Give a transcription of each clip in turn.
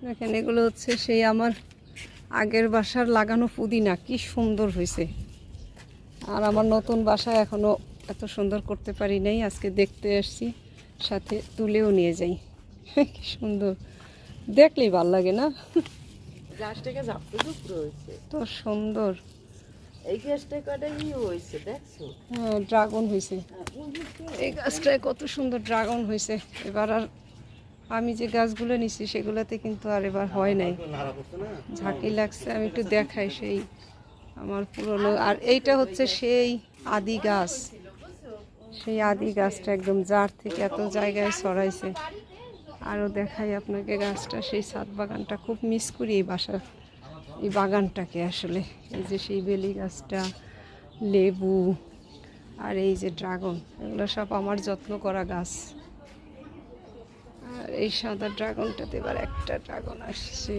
দেখেন এগুলো হচ্ছে সেই আমার আগের বাসার লাগানো পুদিনা, কি সুন্দর হয়েছে। আর আমার নতুন বাসায় এখনও এত সুন্দর করতে পারি নাই, আজকে দেখতে এসছি, সাথে তুলেও নিয়ে যাই। কি সুন্দর, দেখলেই ভাল লাগে না? গাছটাকে ঝাপতে ঝুপড়ে হয়েছে, তো সুন্দর। এই গাছটা কটা হয়েছে দেখছো? হ্যাঁ, ড্রাগন হয়েছে এই গাছটায়, কত সুন্দর ড্রাগন হয়েছে। এবার আর আমি যে গাছগুলো নিছি সেগুলোতে কিন্তু আর এবার হয় নাই, ঝাঁকি লাগছে। আমি একটু দেখাই সেই আমার পুরনো। আর এইটা হচ্ছে সেই আদি গাছ, সেই আদি গাছটা একদম জার থেকে এত জায়গায় ছড়াইছে। আরও দেখাই আপনাকে গাছটা, সেই ছাদ বাগানটা খুব মিস করি এই এই বাগানটাকে আসলে। এই যে সেই বেলি গাছটা, লেবু, আর এই যে ড্রাগন, এগুলো সব আমার যত্ন করা গাছ। আর এই সাদা ড্রাগনটাতে এবার একটা ড্রাগন আসছে,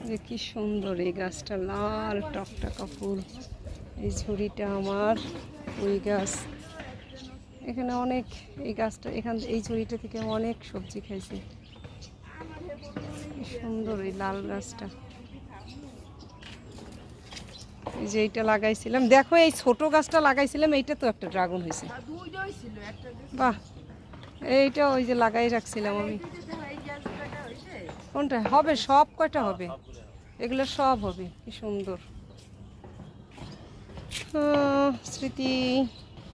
যে কি সুন্দর এই গাছটা, লাল টকটকা ফুল। এই ঝুড়িটা আমার ওই গাছ, এখানে অনেক, এই গাছটা এই ঝুড়িটা থেকে অনেক সবজি খাইছি। কি সুন্দর এই লাল গাছটা। এই যে এইটা লাগাইছিলাম, দেখো এই ছোট গাছটা লাগাইছিলাম, এইটা তো একটা ড্রাগন হয়েছে। বাহ, এইটা ওই যে লাগাই রাখছিলাম আমি। কোনটা হবে? সব কয়টা হবে, এগুলো সব হবে। কি সুন্দর স্মৃতি।